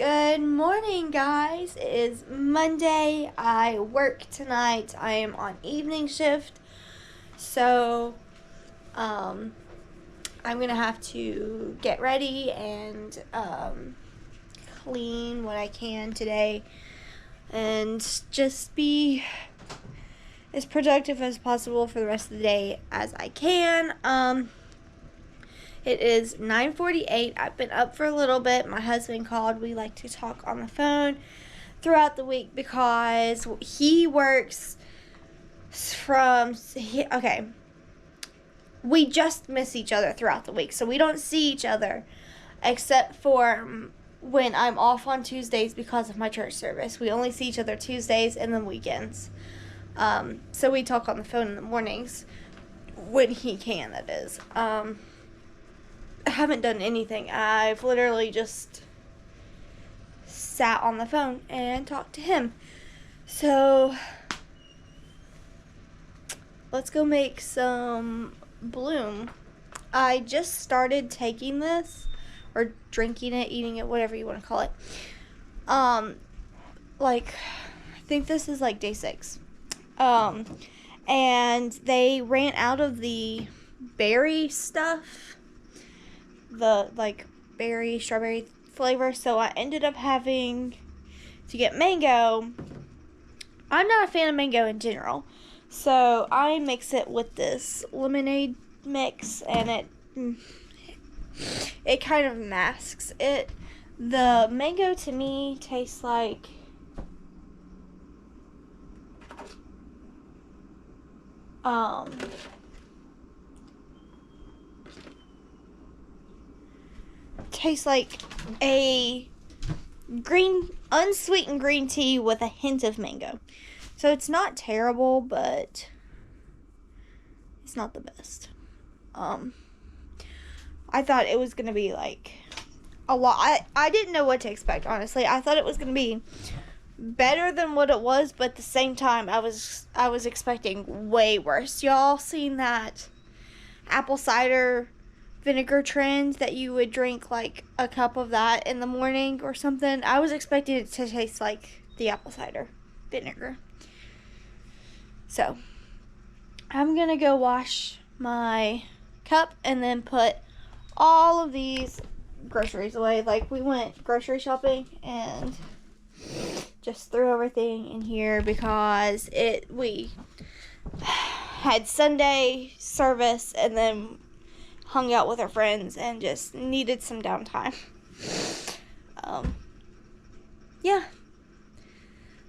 Good morning, guys. It is Monday. I work tonight. I am on evening shift. So, I'm going to have to get ready and clean what I can today and just be as productive as possible for the rest of the day as I can. It is 9:48. I've been up for a little bit. My husband called. We like to talk on the phone throughout the week because he works we just miss each other throughout the week. So we don't see each other except for when I'm off on Tuesdays because of my church service. We only see each other Tuesdays and then weekends. So we talk on the phone in the mornings when he can, that is. I haven't done anything. I've literally just sat on the phone and talked to him. So let's go make some Bloom. I just started taking this, or drinking it, eating it, whatever you want to call it. I think this is like day 6. And they ran out of the berry stuff. The berry, strawberry flavor, so I ended up having to get mango. I'm not a fan of mango in general, so I mix it with this lemonade mix, and it kind of masks it. The mango to me tastes like a unsweetened green tea with a hint of mango. So it's not terrible, but it's not the best. I thought it was going to be like a lot. I didn't know what to expect, honestly. I thought it was going to be better than what it was, but at the same time, I was expecting way worse. Y'all seen that apple cider vinegar trend that you would drink like a cup of that in the morning or something? I was expecting it to taste like the apple cider vinegar. So I'm gonna go wash my cup and then put all of these groceries away. Like, we went grocery shopping and just threw everything in here because we had Sunday service and then hung out with our friends and just needed some downtime. Yeah.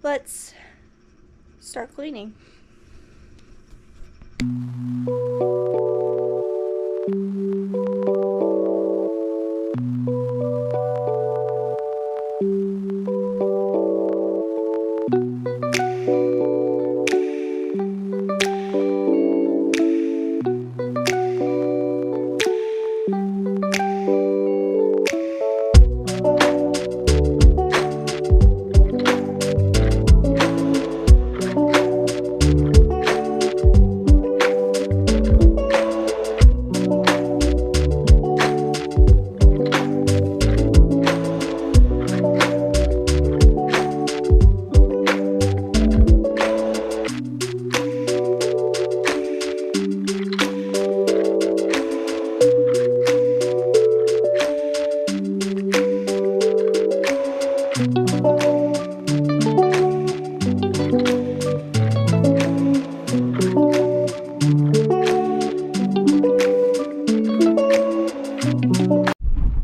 Let's start cleaning.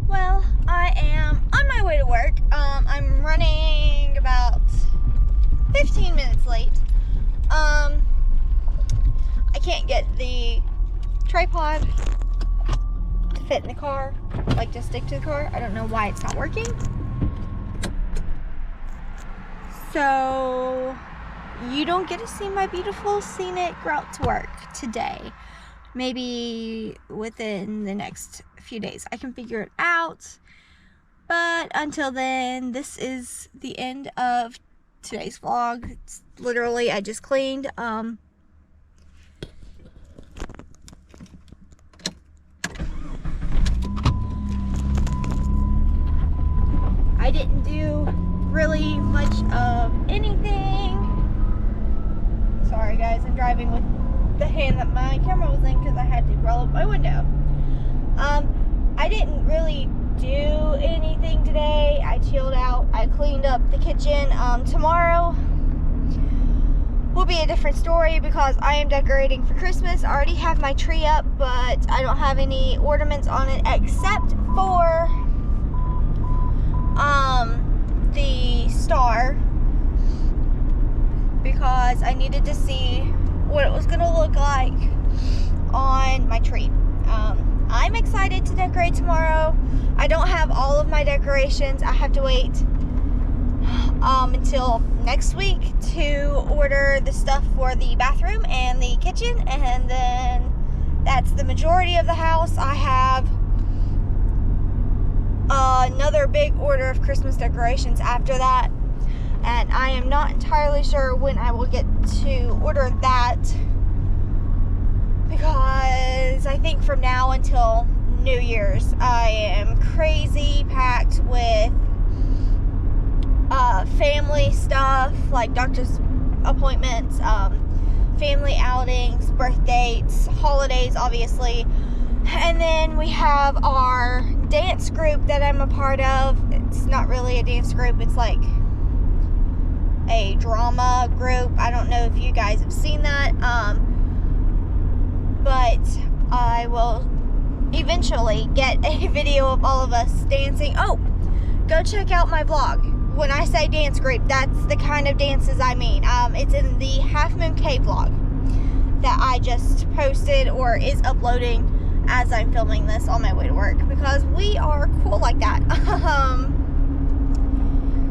Well, I am on my way to work. I'm running about 15 minutes late. I can't get the tripod to fit in the car, like to stick to the car. I don't know why it's not working. So you don't get to see my beautiful scenic route to work today. Maybe within the next few days I can figure it out. But until then, this is the end of today's vlog. It's literally, I just cleaned. I didn't do really much of anything. Sorry guys, I'm driving with the hand that my camera was in because I had to roll up my window. I didn't really do anything today. I chilled out. I cleaned up the kitchen. Tomorrow will be a different story because I am decorating for Christmas. I already have my tree up, but I don't have any ornaments on it except for the star, because I needed to see what it was gonna look like on my tree. I'm excited to decorate tomorrow. I don't have all of my decorations. I have to wait until next week to order the stuff for the bathroom and the kitchen, and then that's the majority of the house. I have another big order of Christmas decorations after that, and I am not entirely sure when I will get to order that, because I think from now until New Year's I am crazy packed with family stuff, like doctor's appointments, family outings, birth dates, holidays obviously, and then we have our dance group that I'm a part of. It's not really a dance group, it's like a drama group. I don't know if you guys have seen that, but I will eventually get a video of all of us dancing. Oh, go check out my vlog. When I say dance group, that's the kind of dances I mean. It's in the Half Moon Cave vlog that I just posted, or is uploading as I'm filming this on my way to work, because we are cool like that.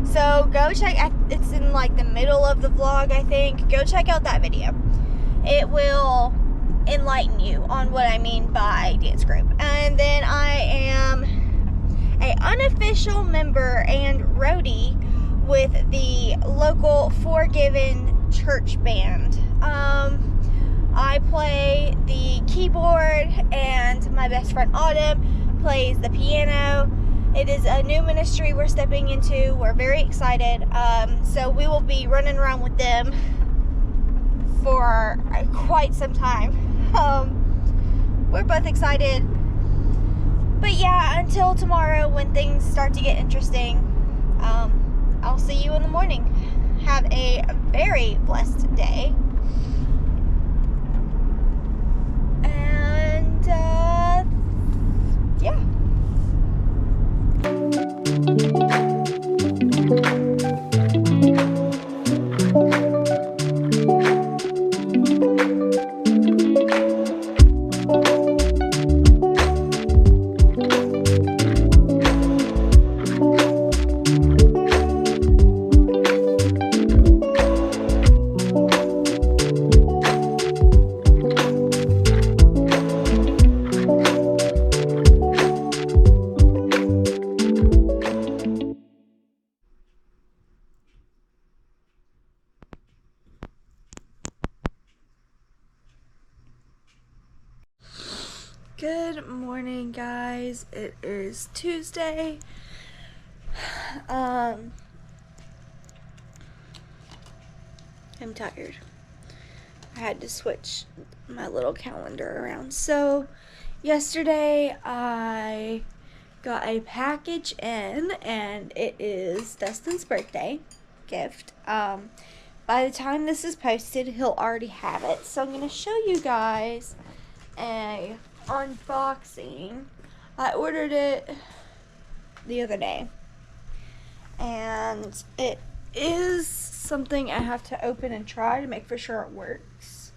So go check, it's in like the middle of the vlog, I think. Go check out that video. It will enlighten you on what I mean by dance group. And then I am an unofficial member and roadie with the local Forgiven church band. I play the keyboard, and my best friend Autumn plays the piano. It is a new ministry we're stepping into. We're very excited. So we will be running around with them for quite some time. We're both excited. But yeah, until tomorrow when things start to get interesting, I'll see you in the morning. Have a very blessed day. And, yeah. Good morning, guys. It is Tuesday. I'm tired. I had to switch my little calendar around. So yesterday I got a package in, and it is Dustin's birthday gift. By the time this is posted, he'll already have it. So I'm going to show you guys a unboxing. I ordered it the other day, and it is something I have to open and try to make for sure it works.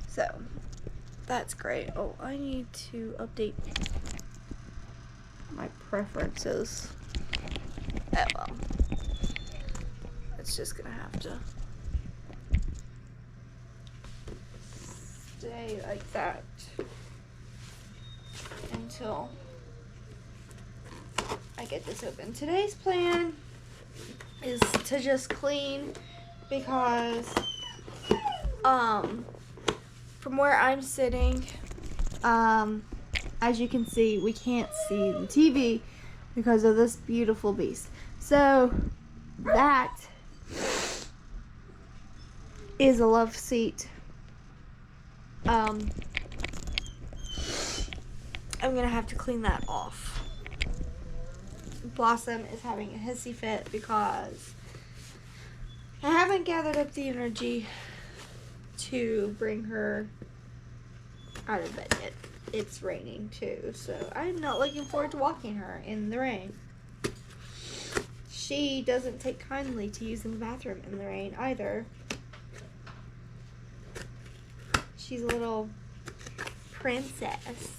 So that's great. Oh, I need to update my preferences. Oh well. It's just gonna have to stay like that until I get this open. Today's plan is to just clean, because from where I'm sitting, as you can see, we can't see the TV because of this beautiful beast. So that is a love seat. I'm gonna have to clean that off. Blossom is having a hissy fit because I haven't gathered up the energy to bring her out of bed yet. It's raining too, so I'm not looking forward to walking her in the rain. She doesn't take kindly to using the bathroom in the rain either. She's a little princess.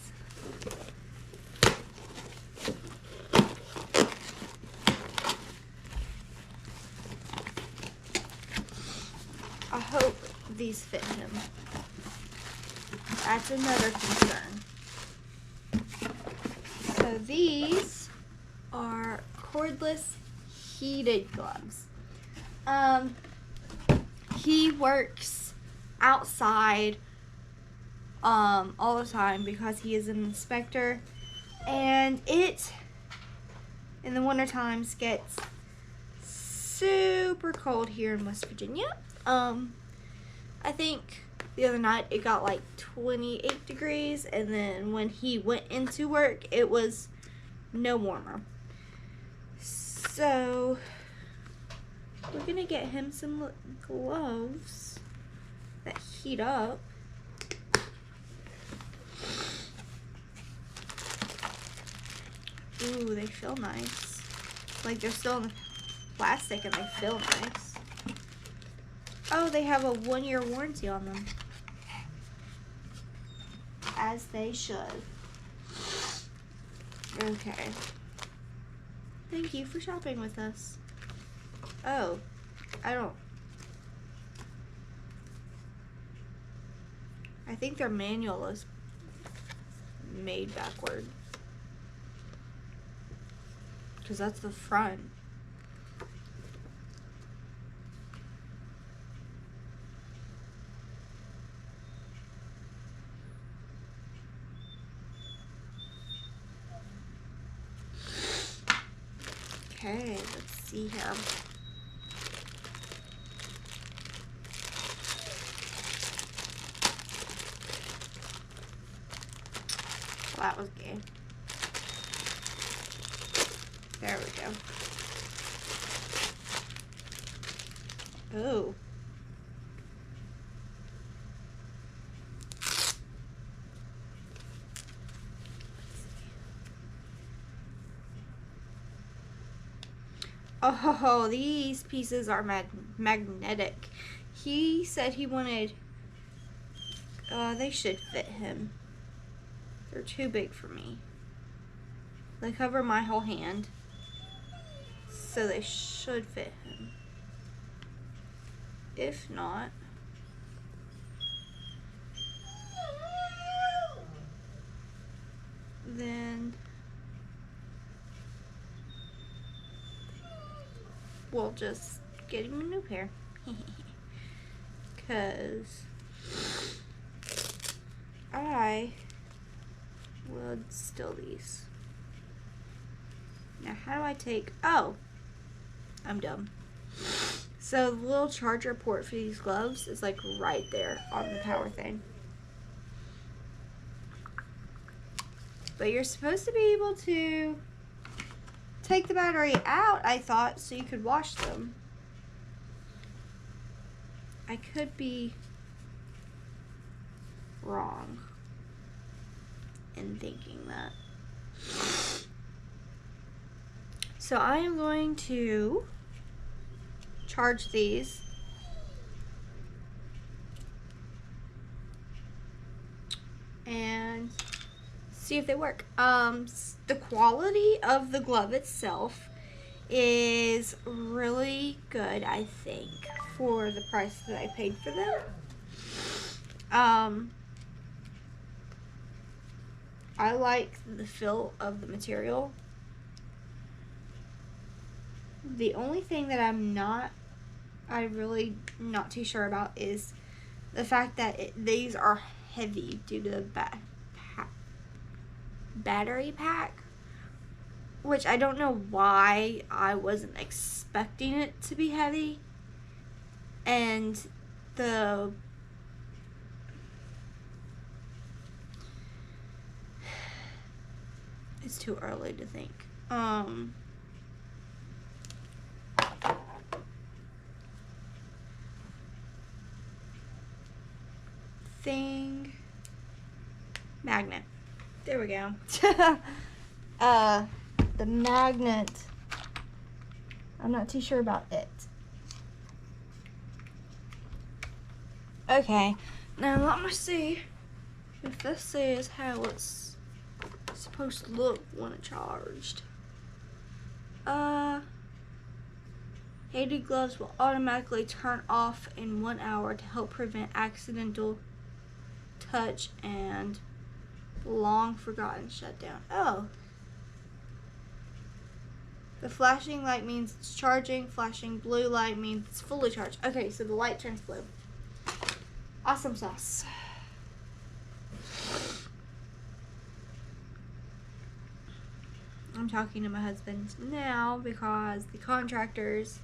I hope these fit him. That's another concern. So these are cordless heated gloves. He works outside all the time because he is an inspector, and it in the winter times gets super cold here in West Virginia. I think the other night it got like 28 degrees, and then when he went into work it was no warmer. So we're gonna get him some gloves that heat up. Ooh, they feel nice. Like they're still in the plastic and they feel nice. Oh, they have a 1-year warranty on them. As they should. Okay. Thank you for shopping with us. Oh, I think their manual is made backward. Because that's the front. Okay, let's see here. Well, that was gay. There we go. Oh. Oh, these pieces are magnetic. He said he wanted, they should fit him. They're too big for me. They cover my whole hand, so they should fit him. If not, then we'll just get him a new pair. Because I would steal these. Now, how do I take... Oh, I'm dumb. So the little charger port for these gloves is like right there on the power thing. But you're supposed to be able to take the battery out, I thought, so you could wash them. I could be wrong in thinking that. So I am going to charge these. And see if they work. The quality of the glove itself is really good, I think, for the price that I paid for them. I like the feel of the material. The only thing that I'm really not too sure about is the fact that these are heavy due to the battery pack, which I don't know why I wasn't expecting it to be heavy. And it's too early to think. Magnet. There we go. The magnet. I'm not too sure about it. Okay, now let me see if this says how it's supposed to look when it's charged. Heated gloves will automatically turn off in 1 hour to help prevent accidental touch and long forgotten shutdown. Oh. The flashing light means it's charging. Flashing blue light means it's fully charged. Okay, so the light turns blue. Awesome sauce. I'm talking to my husband now because the contractors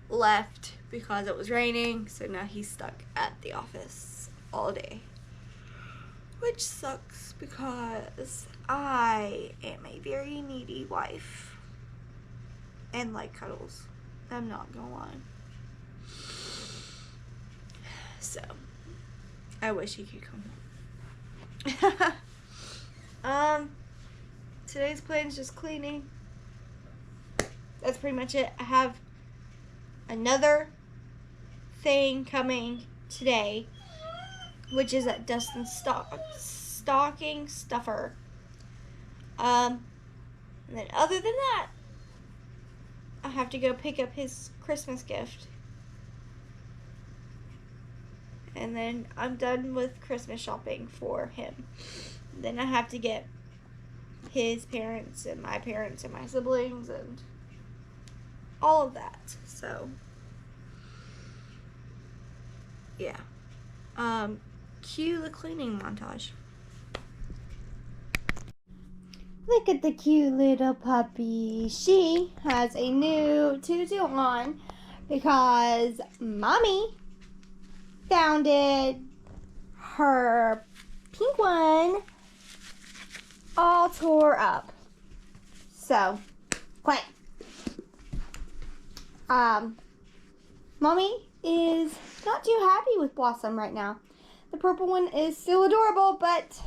left because it was raining, so now he's stuck at the office all day, which sucks because I am a very needy wife and like cuddles. I'm not gonna lie. So I wish he could come home. Today's plan is just cleaning. That's pretty much it. I have another thing coming today, which is at Dustin's stocking stuffer. And then other than that, I have to go pick up his Christmas gift. And then I'm done with Christmas shopping for him. Then I have to get his parents and my siblings and all of that. So yeah. Cue the cleaning montage. Look at the cute little puppy. She has a new tutu on because Mommy found it. Her pink one all tore up. So, quick. Mommy is not too happy with Blossom right now. The purple one is still adorable, but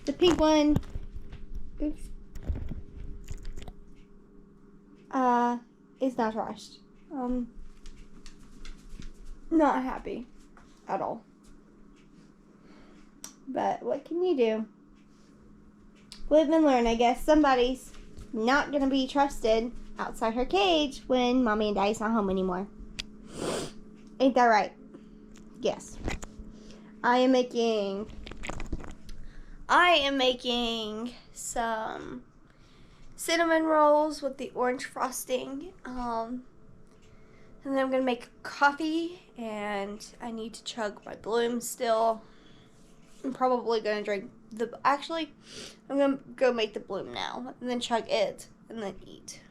the pink one, oops, is not trashed. Not happy at all. But what can you do? Live and learn, I guess. Somebody's not going to be trusted outside her cage when Mommy and Daddy's not home anymore. Ain't that right? Yes. I am making some cinnamon rolls with the orange frosting. And then I'm going to make coffee, and I need to chug my Bloom still. I'm probably going to drink I'm going to go make the Bloom now, and then chug it, and then eat.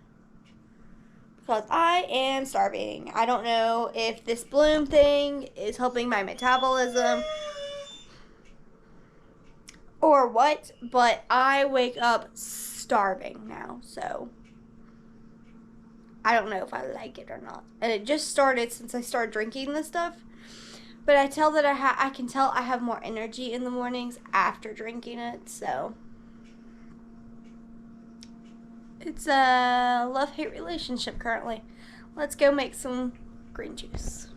Because I am starving. I don't know if this Bloom thing is helping my metabolism or what, but I wake up starving now, so I don't know if I like it or not. And it just started since I started drinking this stuff. But I can tell I have more energy in the mornings after drinking it, so it's a love-hate relationship currently. Let's go make some green juice.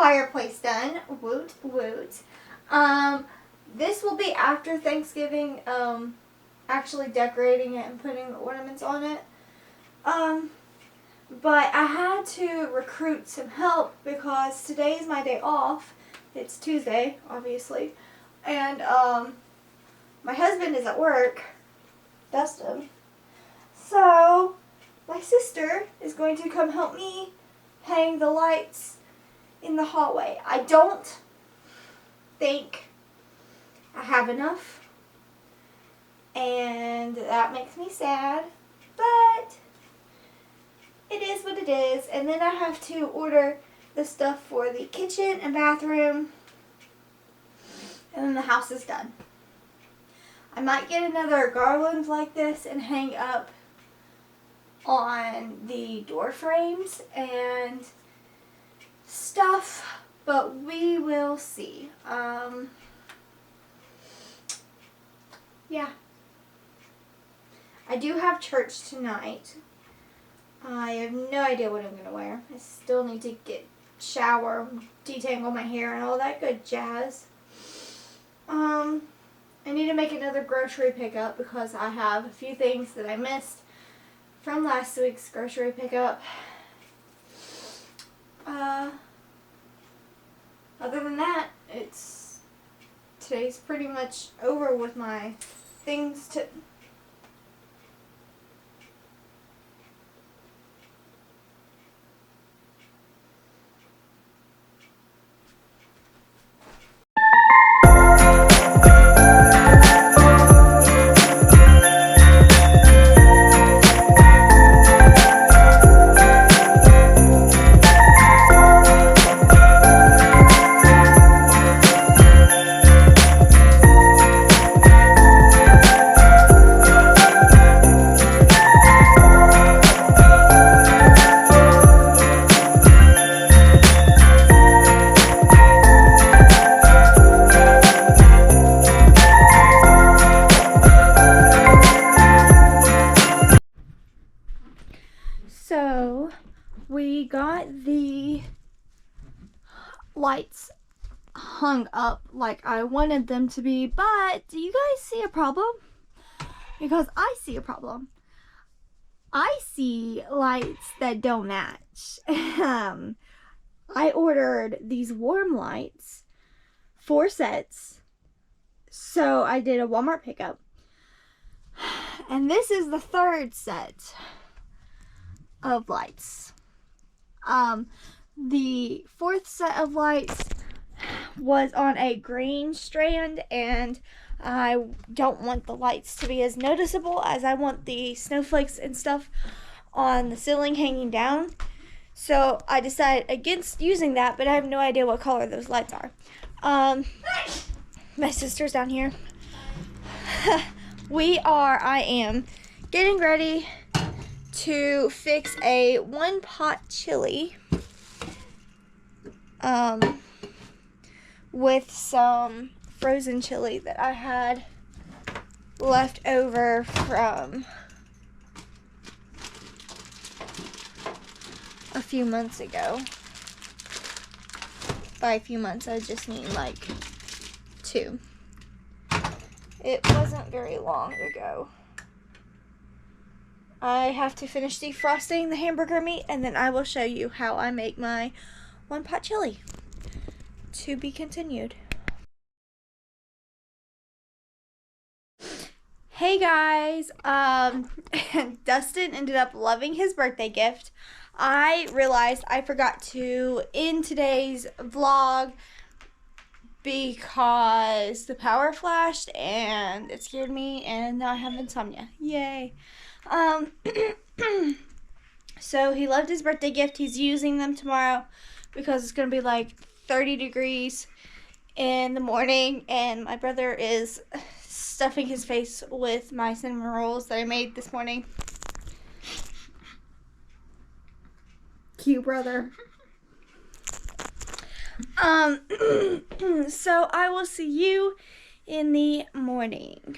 fireplace done. Woot woot. This will be after Thanksgiving, actually decorating it and putting the ornaments on it. But I had to recruit some help because today is my day off. It's Tuesday, obviously. And my husband is at work, Dustin. So my sister is going to come help me hang the lights in the hallway. I don't think I have enough, and that makes me sad, but it is what it is. And then I have to order the stuff for the kitchen and bathroom, and then the house is done. I might get another garland like this and hang up on the door frames and stuff, but we will see. Yeah. I do have church tonight. I have no idea what I'm going to wear. I still need to shower, detangle my hair, and all that good jazz. I need to make another grocery pickup because I have a few things that I missed from last week's grocery pickup. Other than that, today's pretty much over with my things to... So, we got the lights hung up like I wanted them to be, but do you guys see a problem? Because I see a problem. I see lights that don't match. I ordered these warm lights, 4 sets, so I did a Walmart pickup. And this is the 3rd set of lights. The 4th set of lights was on a green strand, and I don't want the lights to be as noticeable as I want the snowflakes and stuff on the ceiling hanging down. So I decided against using that, but I have no idea what color those lights are. My sister's down here. I am getting ready to fix a 1-pot chili with some frozen chili that I had left over from a few months ago. By a few months, I just mean like 2. It wasn't very long ago. I have to finish defrosting the hamburger meat, and then I will show you how I make my 1-pot chili. To be continued. Hey guys, Dustin ended up loving his birthday gift. I realized I forgot to end today's vlog because the power flashed and it scared me, and now I have insomnia. Yay. So he loved his birthday gift. He's using them tomorrow because it's going to be like 30 degrees in the morning, and my brother is stuffing his face with my cinnamon rolls that I made this morning. Cute brother. So I will see you in the morning.